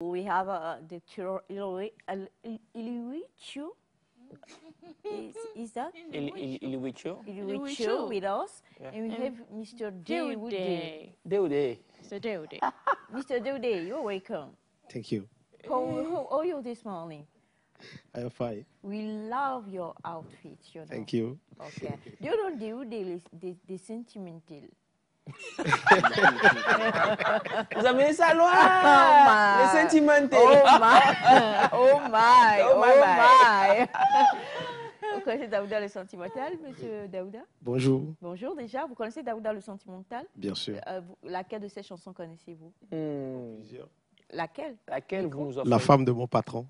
We have the Iliwichu. Is that? Iliwichu with us. Yeah. And we have Mr. Deude. Deude. Mr. Deude. Mr. Deude, you're welcome. Thank you. How are you this morning? I am fine. We love your outfit, you know. Thank you. Okay. You know Deude, the sentimental. Vous avez ça loin. Oh les sentimental. Oh my. Oh my. Oh my. Vous connaissez Daouda le sentimental, monsieur Daouda? Bonjour. Bonjour déjà. Vous connaissez Daouda le sentimental? Bien sûr. Laquelle de ces chansons connaissez-vous? Plusieurs. Laquelle? Laquelle vous nous offrez? La femme de mon patron.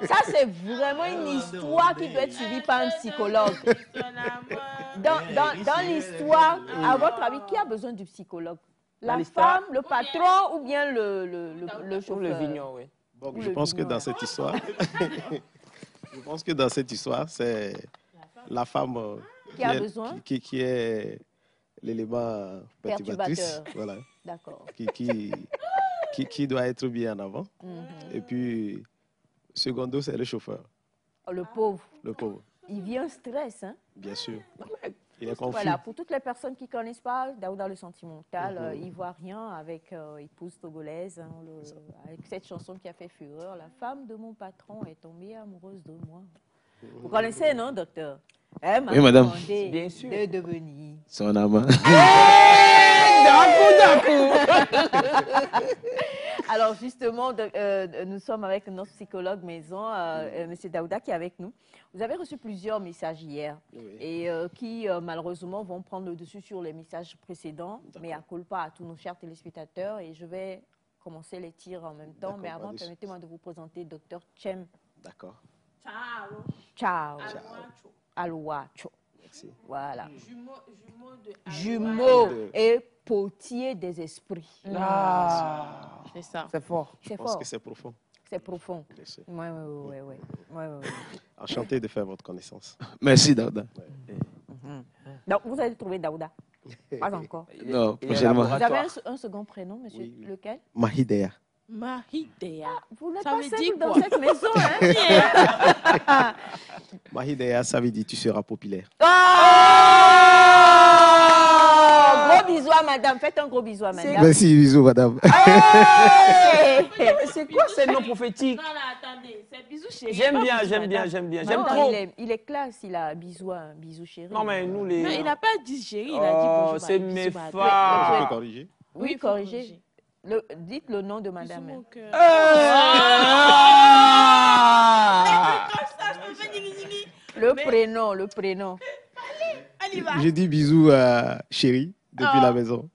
Ça, c'est vraiment une histoire qui doit être suivie par un psychologue. Dans l'histoire, à votre avis, qui a besoin du psychologue? La femme, le patron ou bien le chauffeur? Ou le vignon, oui. Bon, je pense que dans cette histoire, c'est la femme qui est l'élément perturbatrice. Voilà. D'accord. Qui doit être bien en avant. Et puis, secondo, c'est le chauffeur. Oh, le pauvre. Le pauvre. Il vit un stress, hein? Bien sûr. Il est confus. Voilà, pour toutes les personnes qui ne connaissent pas Daouda le sentimental, ivoirien avec épouse togolaise, hein, avec cette chanson qui a fait fureur, la femme de mon patron est tombée amoureuse de moi. Vous connaissez, non, docteur? Oui, madame. Bien sûr. De devenir son amant. D'un coup. Alors justement, nous sommes avec notre psychologue maison, M. Daouda, qui est avec nous. Vous avez reçu plusieurs messages hier et qui malheureusement vont prendre le dessus sur les messages précédents, mais à culpa à tous nos chers téléspectateurs. Et je vais commencer les tirs en même temps, mais avant, permettez-moi de vous présenter Dr Chem. D'accord. Ciao. Alouacho. Merci. Voilà. Jumeau et potier des esprits. C'est ça. C'est fort. Je pense que c'est profond. C'est profond. Oui. Enchanté de faire votre connaissance. Merci, Daouda. Donc, vous avez trouvé Daouda? Pas encore. Non, prochainement. Vous avez un second prénom, monsieur? Oui. Lequel? Mahidea. Mahidea. Vous n'êtes Ça pas veut seul dire dans quoi? cette maison, hein? Mahidea, ça veut dire tu seras populaire. Oh! Gros bisous à madame. Faites un gros bisou à madame. Merci, bisous, madame. C'est quoi ces noms prophétiques? Non, attendez. C'est bisous chéri. J'aime bien. J'aime trop. Il est classe, il a bisou chéri. Non, mais nous les... Non, il n'a pas dit chéri, il a dit bonjour. C'est mes femmes. Tu peux corriger? Oui, corrigez. Dites le nom de madame. Le prénom. Allez, va. Je dis bisous à chérie depuis la maison.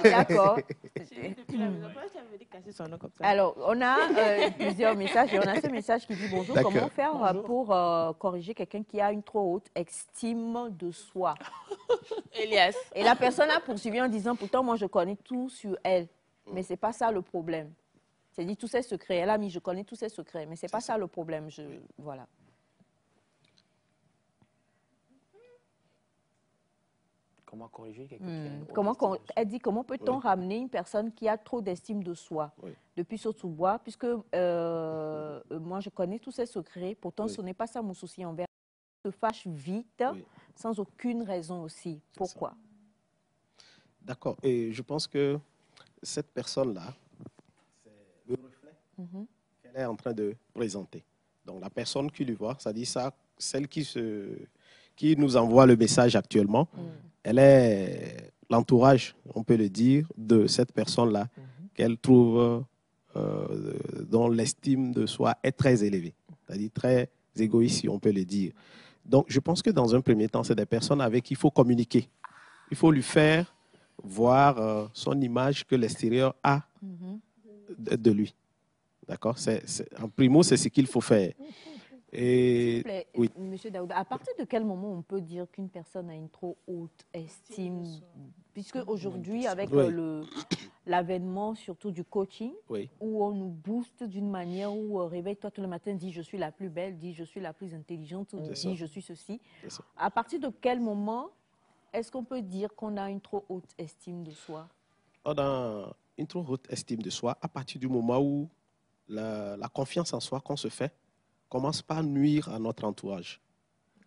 D'accord. Depuis la maison, pourquoi tu avais dit casser son nom comme ça? Alors, on a plusieurs messages et on a ce message qui dit bonjour. Comment faire pour corriger quelqu'un qui a une trop haute estime de soi? Elias. Et la personne a poursuivi en disant, pourtant, moi, je connais tout sur elle. Mais ce n'est pas ça le problème. C'est dit tous ses secrets. Elle a mis, je connais tous ses secrets. Mais ce n'est pas ça le problème. Voilà. Comment corriger quelqu'un Elle dit, comment peut-on ramener une personne qui a trop d'estime de soi depuis Sotoubois, puisque moi, je connais tous ses secrets. Pourtant, ce n'est pas ça mon souci envers elle. Se fâche vite, sans aucune raison aussi. Pourquoi? D'accord. Et je pense que cette personne-là, c'est le reflet qu'elle est en train de présenter. Donc, la personne qui lui voit, c'est-à-dire celle qui nous envoie le message actuellement, elle est l'entourage, on peut le dire, de cette personne-là qu'elle trouve, dont l'estime de soi est très élevée, c'est-à-dire très égoïste, si on peut le dire. Donc, je pense que dans un premier temps, c'est des personnes avec qui il faut communiquer. Il faut lui faire voir son image que l'extérieur a de lui. D'accord? En primo, c'est ce qu'il faut faire. Et, plaît, Monsieur Daouda, à partir de quel moment on peut dire qu'une personne a une trop haute estime? Puisque aujourd'hui, avec l'avènement surtout du coaching, où on nous booste d'une manière où réveille-toi tout le matin, dis je suis la plus belle, dis je suis la plus intelligente, dis je suis ceci. À partir de quel moment est-ce qu'on peut dire qu'on a une trop haute estime de soi? on a une trop haute estime de soi à partir du moment où la confiance en soi qu'on se fait commence par nuire à notre entourage.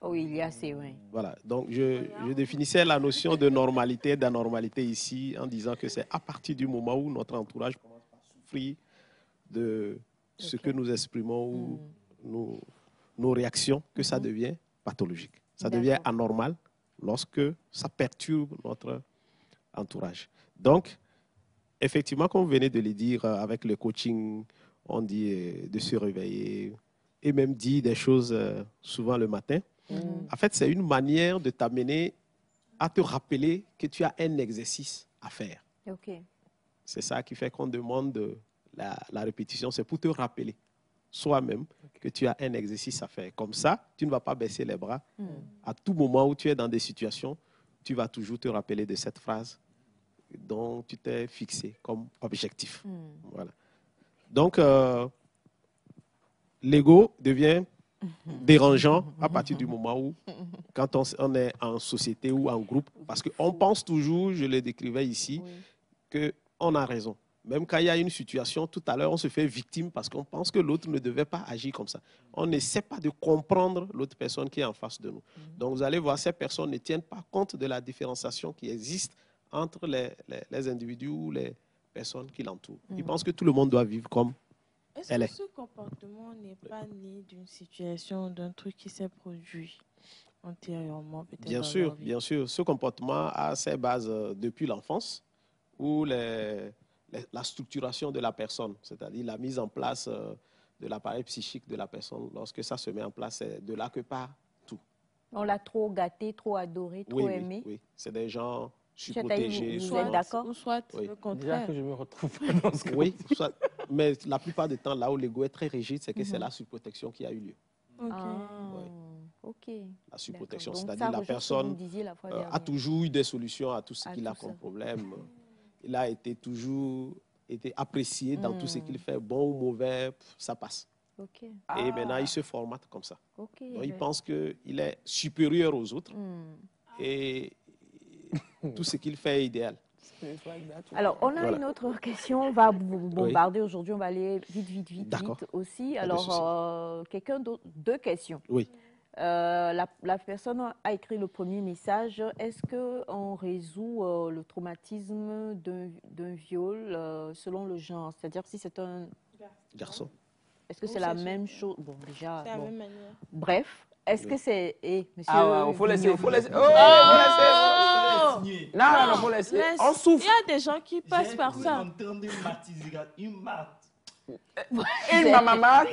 Oui, il y a c'est vrai. Voilà, donc je définissais la notion de normalité et d'anormalité ici en disant que c'est à partir du moment où notre entourage commence à souffrir de ce que nous exprimons ou nos réactions que ça devient pathologique. Ça devient anormal lorsque ça perturbe notre entourage. Donc, effectivement, comme vous venez de le dire, avec le coaching, on dit de se réveiller et même dire des choses souvent le matin. En fait, c'est une manière de t'amener à te rappeler que tu as un exercice à faire. C'est ça qui fait qu'on demande la répétition. C'est pour te rappeler soi-même que tu as un exercice à faire. Comme ça, tu ne vas pas baisser les bras. À tout moment où tu es dans des situations, tu vas toujours te rappeler de cette phrase dont tu t'es fixé comme objectif. Voilà. Donc, l'ego devient dérangeant à partir du moment où, quand on est en société ou en groupe, parce qu'on pense toujours, je le décrivais ici, qu'on a raison. Même quand il y a une situation, tout à l'heure, on se fait victime parce qu'on pense que l'autre ne devait pas agir comme ça. On n'essaie pas de comprendre l'autre personne qui est en face de nous. Donc, vous allez voir, ces personnes ne tiennent pas compte de la différenciation qui existe entre les individus ou les personnes qui l'entourent. Ils pensent que tout le monde doit vivre comme elle est. Est-ce que ce comportement n'est pas né d'une situation, d'un truc qui s'est produit antérieurement, peut-être? Bien sûr, bien sûr. Ce comportement a ses bases depuis l'enfance, où la structuration de la personne, c'est-à-dire la mise en place de l'appareil psychique de la personne, lorsque ça se met en place, c'est de là que part tout. On l'a trop gâté, trop adoré, trop aimé. Oui, c'est des gens surprotégés. Vous êtes d'accord? Ou soit le contraire. Déjà que je me retrouve pas dans ce que Oui, mais la plupart du temps, là où l'ego est très rigide, c'est que c'est la surprotection qui a eu lieu. Ok. La surprotection, c'est-à-dire la personne a toujours eu des solutions à tout ce qu'il a comme problème. Il a toujours été apprécié dans tout ce qu'il fait, bon ou mauvais, ça passe. Et maintenant, il se formate comme ça. Donc, il pense qu'il est supérieur aux autres et tout ce qu'il fait est idéal. Alors, on a une autre question. On va vous bombarder aujourd'hui. On va aller vite aussi. Alors, quelqu'un d'autre, deux questions. Oui. La personne a écrit le premier message. Est-ce qu'on résout le traumatisme d'un viol selon le genre? C'est-à-dire si c'est un garçon. Est-ce que c'est la même chose? Bon, déjà. C'est la même manière. Bref, est-ce que c'est. Monsieur. Ah, il faut laisser. Il faut laisser. Non, faut laisser. On souffre. Il y a des gens qui passent par ça. Une maman.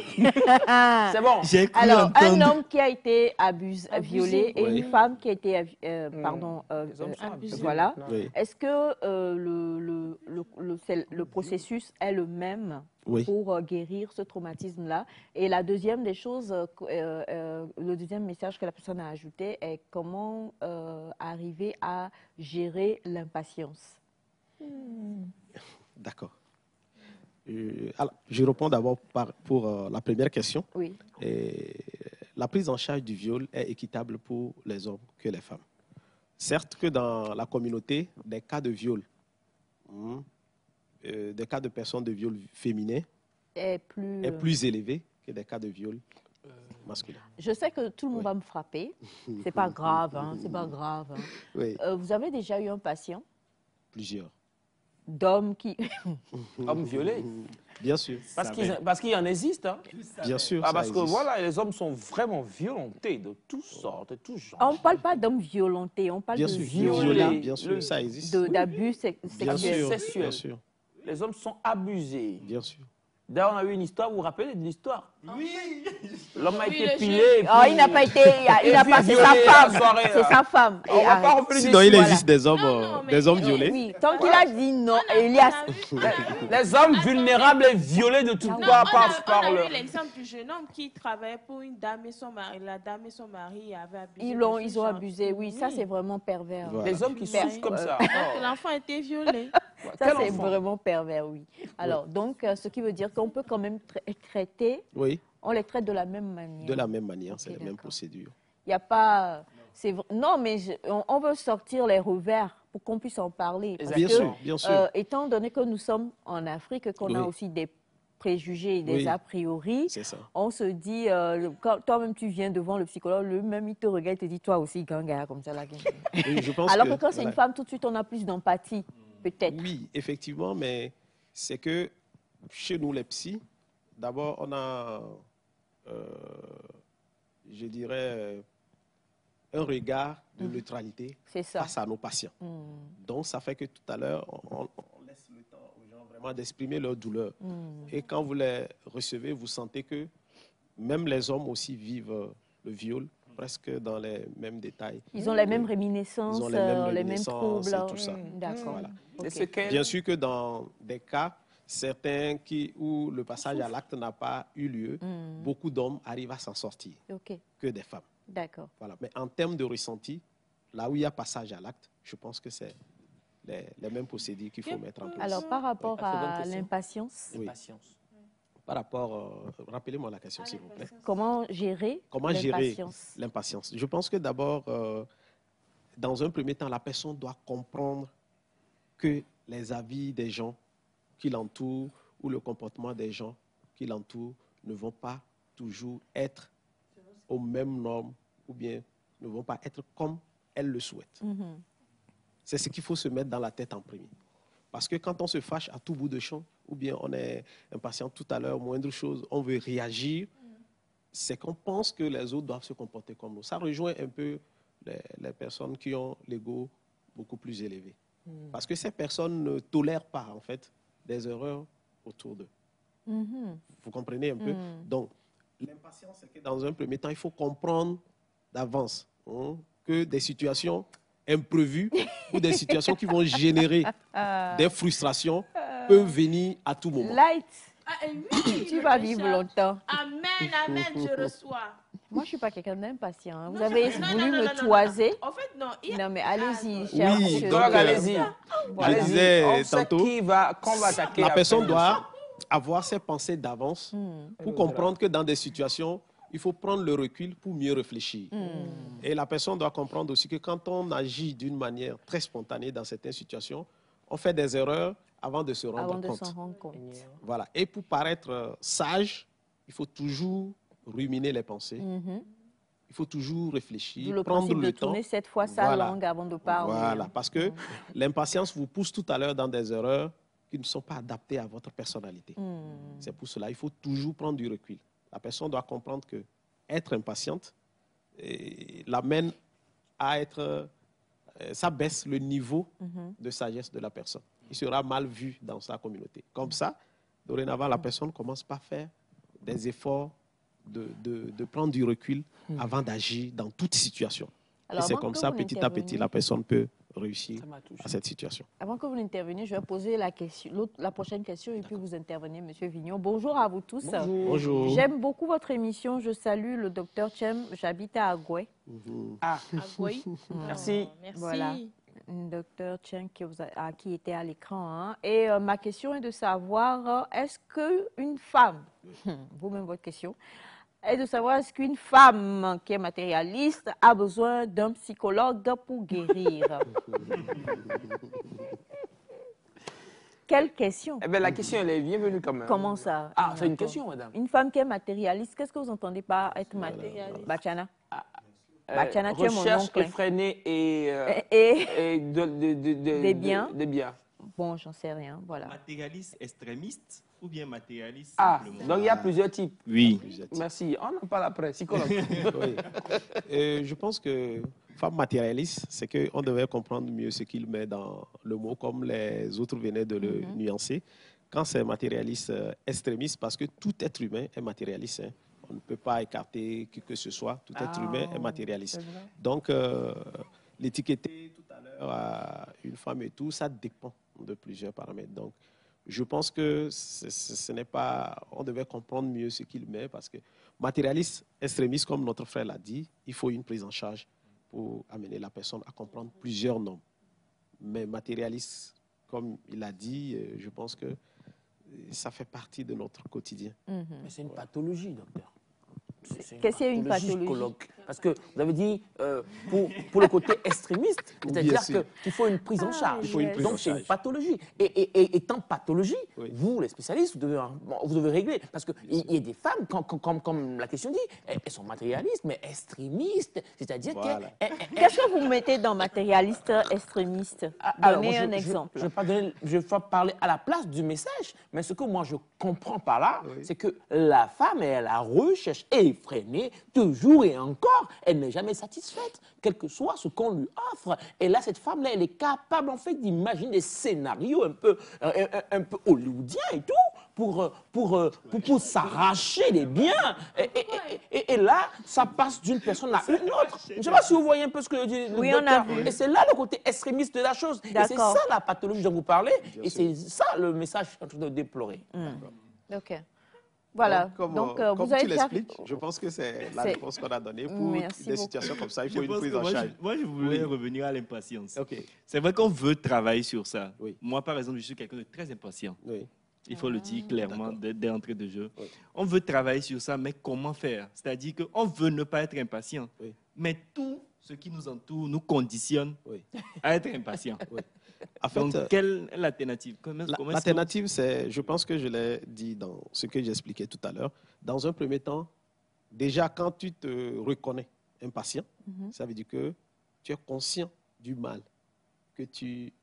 C'est bon. Alors, un homme qui a été violé et une femme qui a été voilà. Est-ce que le processus est le même pour guérir ce traumatisme-là? Et la deuxième des choses, le deuxième message que la personne a ajouté est comment arriver à gérer l'impatience. D'accord. Alors, je réponds d'abord pour la première question. Oui. La prise en charge du viol est équitable pour les hommes que les femmes. Certes que dans la communauté, des cas de viol, des cas de personnes de viol féminin est plus élevé que des cas de viol masculin. Je sais que tout le monde va me frapper. C'est pas grave, hein, c'est pas grave. Hein. Oui. Vous avez déjà eu un patient? Plusieurs. D'hommes qui... Hommes violés. Bien sûr. Parce qu'il en existe. Hein. Bien sûr. Parce que voilà, les hommes sont vraiment violentés de toutes sortes, de tous genres. On ne parle pas d'hommes violentés, on parle de violés. Bien sûr, ça existe. D'abus sexuels. Bien sûr. Les hommes sont abusés. Bien sûr. D'ailleurs, on a eu une histoire, vous vous rappelez de l'histoire? Oui. L'homme a été pilé. Oh, il n'a pas été, il n'a pas, c'est sa femme. C'est sa femme. On va pas remplir. Sinon, il existe des hommes violés. Oui, tant qu'il a dit non, Elias. Les hommes vulnérables et violés de toutes parts par On a eu l'exemple du jeune homme qui travaillait pour une dame et son mari. La dame et son mari avaient abusé. Ils ont abusé, oui. Ça, c'est vraiment pervers. Voilà. Les hommes qui souffrent comme ça. L'enfant a été violé. Ça, c'est vraiment pervers, oui. Alors, donc, ce qui veut dire qu'on peut quand même traiter, on les traite de la même manière. De la même manière, c'est la même procédure. Il n'y a pas... Non, mais on veut sortir les revers pour qu'on puisse en parler. Parce Bien que, sûr, bien sûr. étant donné que nous sommes en Afrique, qu'on a aussi des préjugés et des a priori, on se dit, quand toi-même tu viens devant le psychologue, lui-même il te regarde et te dit, toi aussi, ganga, comme ça. Là. Alors que quand c'est une femme, tout de suite, on a plus d'empathie, peut-être. Oui, effectivement, mais c'est que chez nous, les psys, d'abord, on a, je dirais, un regard de neutralité face à nos patients. Donc, ça fait que tout à l'heure, on laisse le temps aux gens vraiment d'exprimer leur douleur. Et quand vous les recevez, vous sentez que même les hommes aussi vivent le viol, presque dans les mêmes détails. Ils ont les mêmes réminiscences, ils ont les mêmes troubles. Et tout ça. D'accord. Voilà. Bien sûr que dans des cas, certains où le passage à l'acte n'a pas eu lieu, beaucoup d'hommes arrivent à s'en sortir, que des femmes. D'accord. Voilà. Mais en termes de ressenti, là où il y a passage à l'acte, je pense que c'est les mêmes procédures qu'il faut mettre en place. Alors, par rapport à l'impatience, par rapport, rappelez-moi la question, s'il vous plaît. Comment gérer l'impatience? Je pense que d'abord, dans un premier temps, la personne doit comprendre que les avis des gens qui l'entourent ou le comportement des gens qui l'entourent ne vont pas toujours être aux mêmes normes ou bien ne vont pas être comme elle le souhaite. C'est ce qu'il faut se mettre dans la tête en premier. Parce que quand on se fâche à tout bout de champ, ou bien on est impatient tout à l'heure, moindre chose, on veut réagir, c'est qu'on pense que les autres doivent se comporter comme nous. Ça rejoint un peu les personnes qui ont l'ego beaucoup plus élevé. Parce que ces personnes ne tolèrent pas, en fait, des erreurs autour d'eux. Vous comprenez un peu? Donc, l'impatience, c'est que dans un premier temps, il faut comprendre d'avance que des situations imprévues ou des situations qui vont générer des frustrations peuvent venir à tout moment. Light, oui, tu vas vivre longtemps. Amen, amen, je reçois. Moi, je ne suis pas quelqu'un d'impatient. Hein. Vous avez voulu me toiser. En fait, non. Non, mais allez-y, cher monsieur. Donc, allez-y. Je disais tantôt, qu'on va attaquer la personne doit avoir ses pensées d'avance pour comprendre que dans des situations, il faut prendre le recul pour mieux réfléchir. Et la personne doit comprendre aussi que quand on agit d'une manière très spontanée dans certaines situations, on fait des erreurs avant de se rendre compte. Voilà. Et pour paraître sage, il faut toujours ruminer les pensées. Il faut toujours réfléchir, prendre le temps. Tourner cette fois sa langue avant de parler. Voilà, parce que l'impatience vous pousse tout à l'heure dans des erreurs qui ne sont pas adaptées à votre personnalité. C'est pour cela qu'il faut toujours prendre du recul. La personne doit comprendre que être impatiente l'amène à être... ça baisse le niveau de sagesse de la personne. Il sera mal vu dans sa communauté. Comme ça, dorénavant, la personne commence par faire des efforts de prendre du recul avant d'agir dans toute situation. Alors, et c'est comme ça, petit à petit, la personne peut réussir à cette situation. Avant que vous n'interveniez, je vais poser la prochaine question et puis vous intervenez, M. Vignon. Bonjour à vous tous. Bonjour. J'aime beaucoup votre émission. Je salue le docteur Chem. J'habite à Agoué. Agoué. Merci. Voilà. Docteur Chem qui était à l'écran. Hein. Et ma question est de savoir, est-ce qu'une femme, vous-même votre question, est de savoir est-ce qu'une femme qui est matérialiste a besoin d'un psychologue pour guérir? Quelle question? Eh bien, la question, elle est bienvenue quand même. Comment ça? Ah, c'est une question, madame. Une femme qui est matérialiste, qu'est-ce que vous entendez par être matérialiste? Bachana? Bachana, tu es mon recherche oncle. effrénée des biens? Des biens. Bon, j'en sais rien, voilà. Matérialiste extrémiste ou bien matérialiste simplement? Donc il y a plusieurs types. Oui. Merci. On en parle après, psychologue. Oui. Je pense que femme matérialiste, c'est qu'on devait comprendre mieux ce qu'il met dans le mot, comme les autres venaient de le nuancer. Quand c'est matérialiste extrémiste, parce que tout être humain est matérialiste. Hein. On ne peut pas écarter qui que ce soit. Tout être humain est matérialiste. Donc, l'étiqueter tout à l'heure à une femme et tout, ça dépend de plusieurs paramètres. Donc, je pense que ce n'est pas... On devait comprendre mieux ce qu'il met parce que matérialiste, extrémiste, comme notre frère l'a dit, il faut une prise en charge pour amener la personne à comprendre plusieurs normes. Mais matérialiste, comme il a dit, je pense que ça fait partie de notre quotidien. Mais c'est une pathologie, docteur. Qu'est-ce que c'est une pathologie? Parce que vous avez dit, pour le côté extrémiste, c'est-à-dire qu'il faut une prise en charge. Il faut une prise en Donc, c'est une charge. pathologie. Et étant pathologie, Oui. vous, les spécialistes, vous devez régler. Parce qu'il y a des femmes, comme la question dit, elles sont matérialistes, mais extrémistes. C'est-à-dire Voilà. Qu'est-ce que vous mettez dans matérialiste, extrémiste? Donnez un exemple. Je vais pas parler à la place du message, mais ce que moi je comprends par là, c'est que la femme est à la recherche effrénée, toujours et encore, elle n'est jamais satisfaite, quel que soit ce qu'on lui offre. Et là, cette femme-là, elle est capable en fait d'imaginer des scénarios un peu hollywoodiens et tout, pour s'arracher des biens. Et là, ça passe d'une personne à une autre. Je ne sais pas si vous voyez un peu ce que je dis. Oui, on a vu. Et c'est là le côté extrémiste de la chose. Et c'est ça la pathologie dont vous parlez. Et c'est ça le message que je suis en train de déplorer. OK. Voilà. Donc, vous comme avez tu déjà... l'expliques, je pense que c'est la réponse qu'on a donnée pour Merci des beaucoup. situations comme ça. Il Je faut une pense prise que en charge. moi, je voulais revenir à l'impatience. OK. C'est vrai qu'on veut travailler sur ça. Oui. Moi, par exemple, je suis quelqu'un de très impatient. Oui. Il faut le dire clairement dès l'entrée de jeu. Oui. On veut travailler sur ça, mais comment faire? C'est-à-dire qu'on veut ne pas être impatient. Oui. Mais tout ce qui nous entoure nous conditionne Oui. à être impatient. En fait, Donc, quelle est l'alternative? Comment est-ce qu'on- l'alternative, c'est, je pense que je l'ai dit dans ce que j'expliquais tout à l'heure. Dans un premier temps, déjà, quand tu te reconnais impatient, ça veut dire que tu es conscient du mal que tu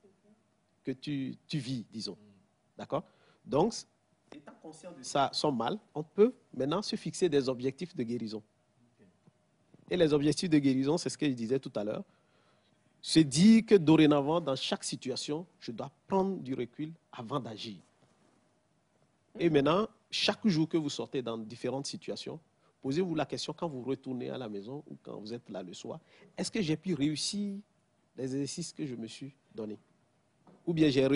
vis, disons. D'accord? Donc, étant conscient de ça, son mal, on peut maintenant se fixer des objectifs de guérison. Et les objectifs de guérison, c'est ce que je disais tout à l'heure. Se dire que dorénavant, dans chaque situation, je dois prendre du recul avant d'agir. Et maintenant, chaque jour que vous sortez dans différentes situations, posez-vous la question quand vous retournez à la maison ou quand vous êtes là le soir, est-ce que j'ai pu réussir les exercices que je me suis donnés? Ou bien j'ai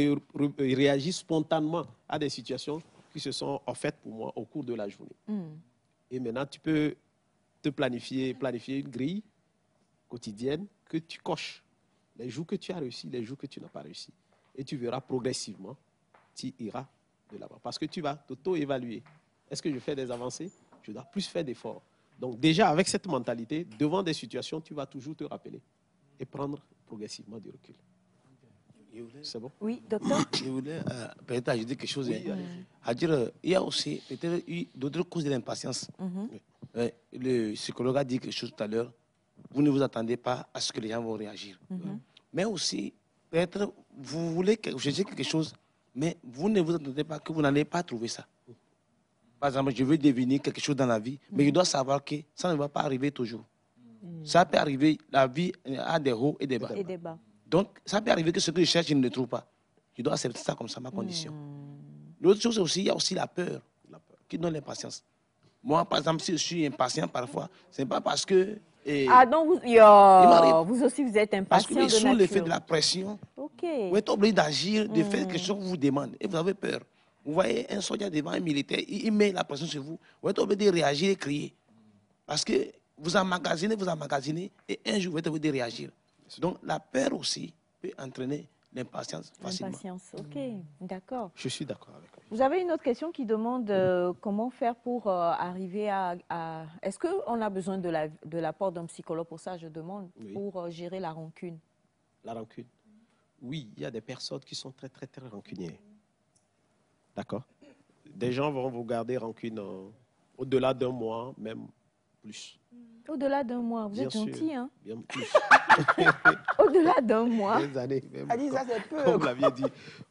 réagi spontanément à des situations qui se sont offertes pour moi au cours de la journée. Et maintenant, tu peux te planifier une grille quotidienne que tu coches. Les jours que tu as réussi, les jours que tu n'as pas réussi. Et tu verras progressivement, tu iras de l'avant. Parce que tu vas t'auto-évaluer. Est-ce que je fais des avancées? Je dois plus faire d'efforts. Donc déjà, avec cette mentalité, devant des situations, tu vas toujours te rappeler et prendre progressivement du recul. C'est bon? Oui, docteur? Je voulais peut-être ajouter quelque chose. À dire, il y a aussi peut-être d'autres causes de l'impatience. Le psychologue a dit quelque chose tout à l'heure. Vous ne vous attendez pas à ce que les gens vont réagir. Mais aussi, peut-être, vous voulez chercher quelque chose, mais vous ne vous attendez pas que vous n'allez pas trouver ça. Par exemple, je veux deviner quelque chose dans la vie, mais je dois savoir que ça ne va pas arriver toujours. Ça peut arriver, la vie a des hauts et des bas. Et débat. Donc, ça peut arriver que ce que je cherche, je ne le trouve pas. Je dois accepter ça comme ça, ma condition. L'autre chose aussi, il y a aussi la peur qui donne l'impatience. Moi, par exemple, si je suis impatient parfois, ce n'est pas parce que... Donc vous aussi, vous êtes parce que impatient de sous nature. l'effet de la pression, OK. vous êtes obligé d'agir, de faire quelque chose qu'on vous demande. Et vous avez peur. Vous voyez un soldat devant un militaire, il met la pression sur vous. Vous êtes obligé de réagir et crier. Parce que vous emmagasinez, et un jour, vous êtes obligé de réagir. Donc, la peur aussi peut entraîner l'impatience facilement. L'impatience, OK, d'accord. Je suis d'accord avec vous. Vous avez une autre question qui demande comment faire pour arriver à... Est-ce qu'on a besoin de l'apport d'un psychologue pour ça, je demande, pour gérer la rancune? La rancune. Oui, il y a des personnes qui sont très, très, très rancunières. D'accord? Des gens vont vous garder rancune au-delà d'un mois, même plus. Au-delà d'un mois, vous Bien êtes sûr. gentil, hein? Bien plus. Au-delà d'un mois. Des années, même, Elle dit ça, c'est peu. comme vous l'aviez dit.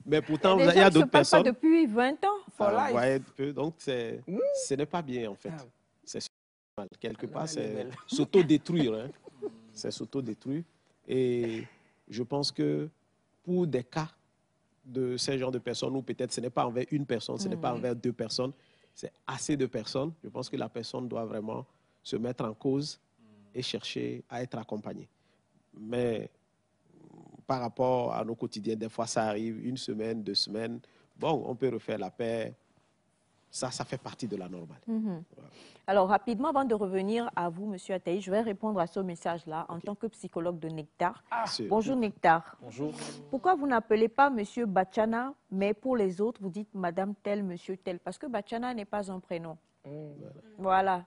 Mais pourtant, Les il y gens a ne se d'autres parlent pas personnes. depuis 20 ans. For Vous life. voyez un peu, donc, ce n'est pas bien, en fait. Ah. C'est mal. Quelque part, elle est c'est belle. s'auto-détruire. Hein. C'est s'auto-détruire. Et je pense que pour des cas de ce genre de personnes, ou peut-être ce n'est pas envers une personne, ce n'est pas envers deux personnes, c'est assez de personnes, je pense que la personne doit vraiment se mettre en cause et chercher à être accompagnée. Mais par rapport à nos quotidiens, des fois ça arrive, 1 semaine, 2 semaines, bon, on peut refaire la paix. Ça fait partie de la normale. Voilà. Alors, rapidement, avant de revenir à vous, Monsieur Ataï, je vais répondre à ce message-là en tant que psychologue de Nectar. C'est- Bonjour Nectar. Bonjour. Pourquoi vous n'appelez pas Monsieur Bachana, mais pour les autres, vous dites Madame tel, Monsieur tel? Parce que Bachana n'est pas un prénom. Voilà.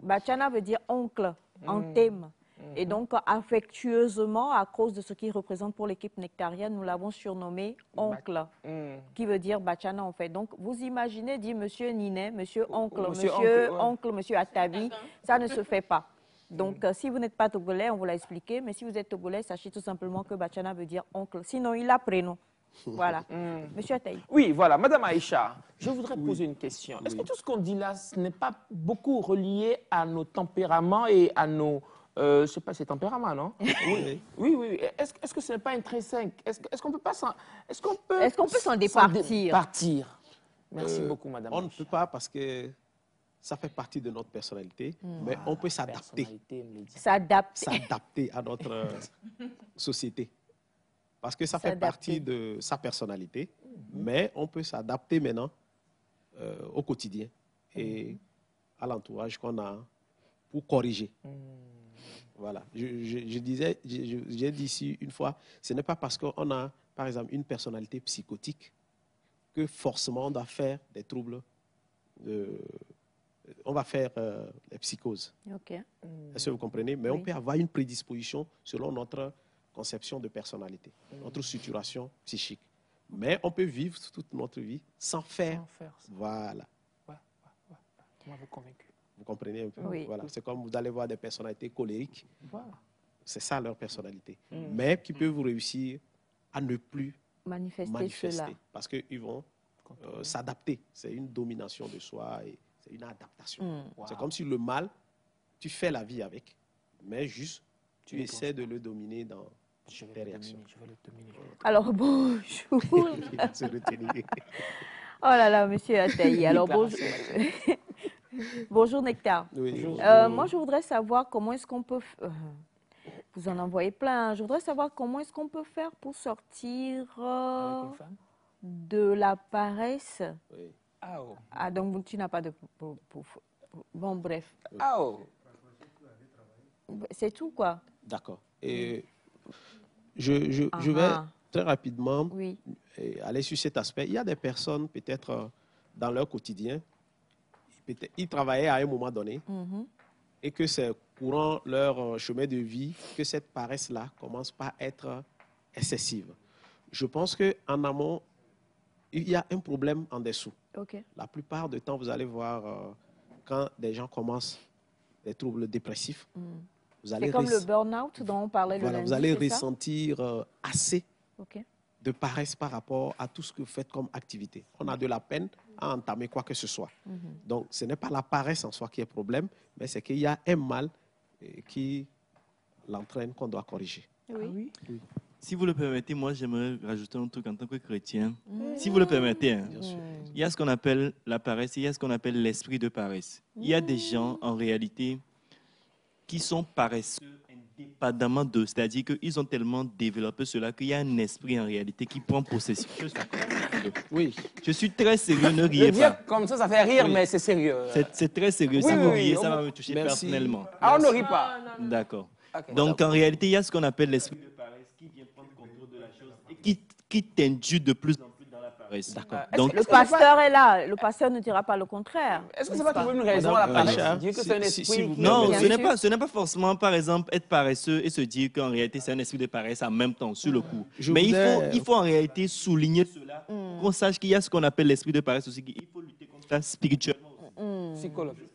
Bachana veut dire oncle. en thème. Et donc, affectueusement, à cause de ce qu'il représente pour l'équipe nectarienne, nous l'avons surnommé oncle, qui veut dire Bachana en fait. Donc, vous imaginez dire monsieur Ninet, monsieur oncle, monsieur Atabi, ça ne se fait pas. Donc, si vous n'êtes pas togolais, on vous l'a expliqué, mais si vous êtes togolais, sachez tout simplement que Bachana veut dire oncle. Sinon, il a prénom. Voilà. Monsieur Ataï. Oui, voilà. Madame Aïcha, je voudrais poser une question. Est-ce que tout ce qu'on dit là, ce n'est pas beaucoup relié à nos tempéraments et à nos... je ne sais pas, c'est tempérament, non? Oui. Est-ce que ce n'est pas intrinsèque? Est-ce qu'on peut pas s'en... Est-ce qu'on peut s'en départir? Merci beaucoup, madame. On ne peut pas parce que ça fait partie de notre personnalité, mais on peut s'adapter. S'adapter à notre société. Parce que ça fait partie de sa personnalité, mais on peut s'adapter maintenant au quotidien et à l'entourage qu'on a pour corriger. Voilà. J'ai dit ici une fois, ce n'est pas parce qu'on a, par exemple, une personnalité psychotique que forcément on doit faire des troubles, on va faire les psychoses. Est-ce que vous comprenez? Mais on peut avoir une prédisposition selon notre conception de personnalité, notre structuration psychique. Mais on peut vivre toute notre vie sans faire. Voilà. Moi, vous convaincu. Vous comprenez un peu? Oui. Voilà. C'est comme vous allez voir des personnalités colériques. Voilà. C'est ça leur personnalité. Mais qui peuvent réussir à ne plus manifester cela. parce qu'ils vont s'adapter. C'est une domination de soi et c'est une adaptation. C'est comme si le mal, tu fais la vie avec, mais juste tu essaies de le dominer dans tes réactions. Alors, bonjour. Oh là là, monsieur Ataï. Alors, bonjour. Bonjour, Nectar. Oui. Moi, je voudrais savoir comment est-ce qu'on peut... vous en envoyez plein. Je voudrais savoir comment est-ce qu'on peut faire pour sortir de la paresse. Oui. Ah, donc tu n'as pas de... Bon, bref. C'est tout, quoi. D'accord. Et je vais très rapidement aller sur cet aspect. Il y a des personnes, peut-être, dans leur quotidien, ils travaillaient à un moment donné et que c'est courant leur chemin de vie que cette paresse-là commence par être excessive. Je pense qu'en amont, il y a un problème en dessous. La plupart du temps, vous allez voir quand des gens commencent des troubles dépressifs, c'est comme le burn-out dont on parlait le lundi. Vous allez ressentir assez de paresse par rapport à tout ce que vous faites comme activité. On a de la peine à entamer quoi que ce soit. Donc, ce n'est pas la paresse en soi qui est problème, mais c'est qu'il y a un mal qui l'entraîne qu'on doit corriger. Oui. Si vous le permettez, moi, j'aimerais rajouter un truc en tant que chrétien. Si vous le permettez, hein. Il y a ce qu'on appelle la paresse, il y a ce qu'on appelle l'esprit de paresse. Il y a des gens, en réalité, qui sont paresseux indépendamment d'eux. C'est-à-dire qu'ils ont tellement développé cela qu'il y a un esprit, en réalité, qui prend possession. Oui. Je suis très sérieux, ne riez pas. Comme ça fait rire, mais c'est sérieux. C'est très sérieux. Si vous riez, ça va me toucher personnellement. On ne rit pas. D'accord. Donc, en réalité, il y a ce qu'on appelle l'esprit de paresse qui vient prendre contrôle de la chose et qui t'induit de plus en plus dans la paresse. D'accord. Donc, Le pasteur est là. Le pasteur ne dira pas le contraire. Est-ce que c'est pas une raison à la paresse? Dire que c'est un esprit. Non, ce n'est pas forcément, par exemple, être paresseux et se dire qu'en réalité, c'est un esprit de paresse en même temps, sur le coup. Mais il faut en réalité souligner cela, qu'on sache qu'il y a ce qu'on appelle l'esprit de paresse aussi, qu'il faut lutter contre ça spirituellement.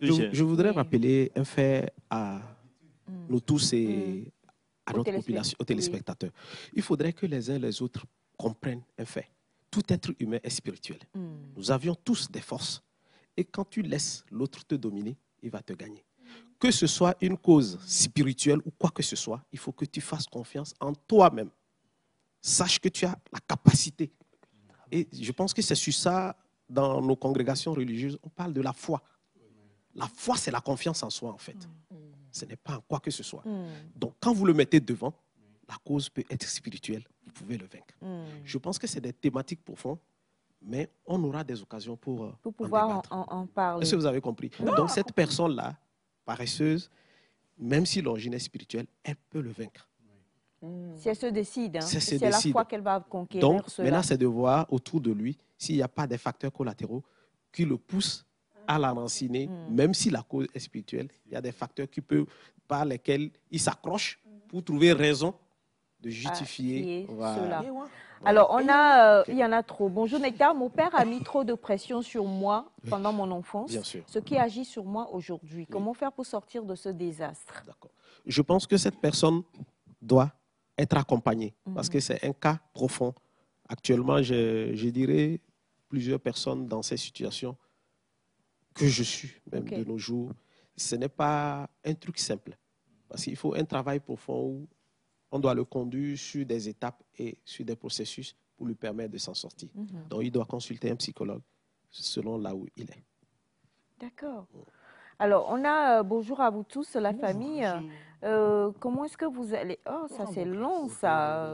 Je voudrais rappeler un fait à nous tous et à notre population, aux téléspectateurs. Il faudrait que les uns et les autres comprennent un fait. Tout être humain est spirituel. Nous avions tous des forces. Et quand tu laisses l'autre te dominer, il va te gagner. Que ce soit une cause spirituelle ou quoi que ce soit, il faut que tu fasses confiance en toi-même. Sache que tu as la capacité. Et je pense que c'est sur ça, dans nos congrégations religieuses, on parle de la foi. La foi, c'est la confiance en soi, en fait. Ce n'est pas en quoi que ce soit. Donc, quand vous le mettez devant, la cause peut être spirituelle. Vous pouvez le vaincre. Je pense que c'est des thématiques profondes, mais on aura des occasions pour pouvoir en parler. Est-ce que vous avez compris? Donc, cette personne-là, paresseuse, même si l'origine est spirituelle, elle peut le vaincre. Si elle se décide, c'est la foi qu'elle va conquérir. Donc, cela. maintenant, c'est de voir autour de lui s'il n'y a pas des facteurs collatéraux qui le poussent à l'enraciner, même si la cause est spirituelle. Il y a des facteurs par lesquels il s'accroche pour trouver raison de justifier cela. Alors, il y en a trop. Bonjour Nectar, mon père a mis trop de pression sur moi pendant mon enfance, ce qui agit sur moi aujourd'hui. Comment faire pour sortir de ce désastre? D'accord. Je pense que cette personne doit être accompagnée parce que c'est un cas profond. Actuellement, je dirais plusieurs personnes dans ces situations que je suis, même de nos jours. Ce n'est pas un truc simple parce qu'il faut un travail profond où on doit le conduire sur des étapes et sur des processus pour lui permettre de s'en sortir. Donc, il doit consulter un psychologue selon là où il est. D'accord. Alors, on a bonjour à vous tous, la famille. Comment est-ce que vous allez... Oh, ça c'est long, ça.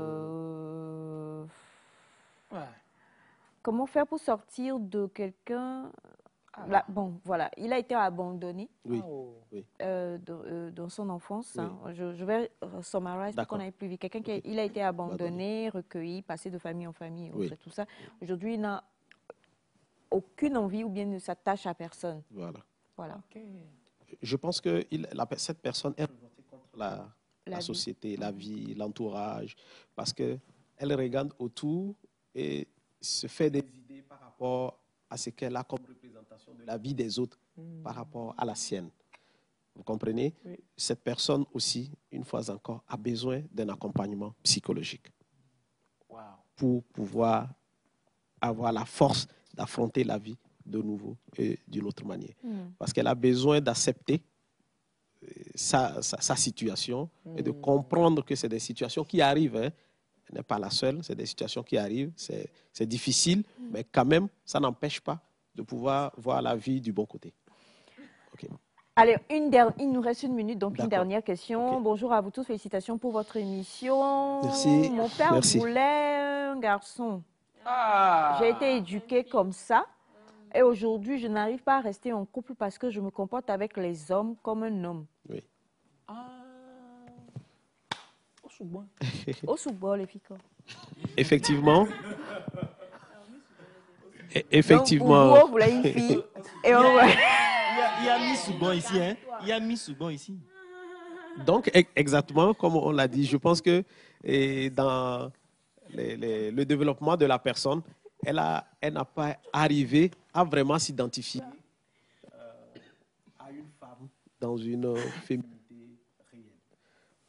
Comment faire pour sortir de quelqu'un... Bon, voilà, il a été abandonné dans son enfance. Hein. Je vais summariser pour qu'on aille plus vite. Quelqu'un il a été abandonné, recueilli, passé de famille en famille, tout ça. Aujourd'hui, il n'a aucune envie ou bien ne s'attache à personne. Voilà. Je pense que cette personne est revoltée contre la société, la vie, l'entourage, parce qu'elle regarde autour et se fait des idées par rapport à ce qu'elle a comme représentation de la vie des autres par rapport à la sienne. Vous comprenez? Cette personne aussi, une fois encore, a besoin d'un accompagnement psychologique pour pouvoir avoir la force d'affronter la vie de nouveau et d'une autre manière. Parce qu'elle a besoin d'accepter sa situation et de comprendre que c'est des situations qui arrivent. Hein. Elle n'est pas la seule, c'est des situations qui arrivent, c'est difficile, mais quand même, ça n'empêche pas de pouvoir voir la vie du bon côté. Allez, il nous reste 1 minute, donc une dernière question. Bonjour à vous tous, félicitations pour votre émission. Merci. Mon père voulait un garçon. J'ai été éduquée comme ça. Et aujourd'hui, je n'arrive pas à rester en couple parce que je me comporte avec les hommes comme un homme. Au sous-bois, les filles. Effectivement. Effectivement. Donc, vous voulez une fille. Et on... il y a mis sous-bon ici. Hein? Il y a mis sous-bon ici. Donc, exactement, comme on l'a dit, je pense que dans le développement de la personne, elle n'a pas arrivé à vraiment s'identifier à une femme dans une féminité réelle.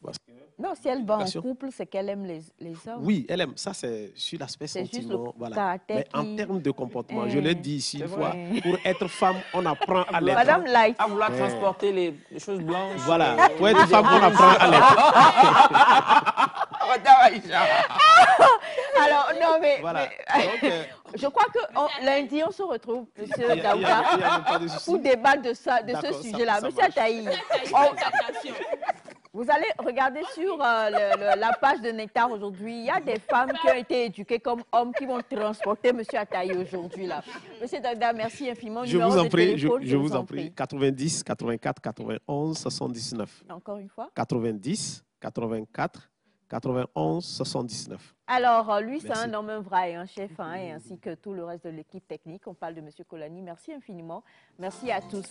Parce que non, si elle va en couple, c'est qu'elle aime les hommes. Oui, elle aime. Ça, c'est sur l'aspect sentiment. Voilà. Mais en termes de comportement, je l'ai dit ici une fois, pour être femme, on apprend à l'être. Madame Light. À vouloir transporter les choses blanches. Voilà. Pour être femme, on apprend à l'être. Alors, non, mais... Voilà. Donc, je crois que lundi, on se retrouve, Monsieur Daouda, pour débattre de ce sujet-là. Monsieur Ataï, vous allez regarder sur la page de Nectar aujourd'hui. Il y a des femmes qui ont été éduquées comme hommes qui vont transporter Monsieur Ataï aujourd'hui. Monsieur Daouda, merci infiniment. Je vous en prie, je vous en prie. 90, 84, 91, 79. Encore une fois. 90, 84, 91, 79. Alors, lui, c'est un homme vrai, un chef, ainsi que tout le reste de l'équipe technique. On parle de M. Kolani. Merci infiniment. Merci à tous.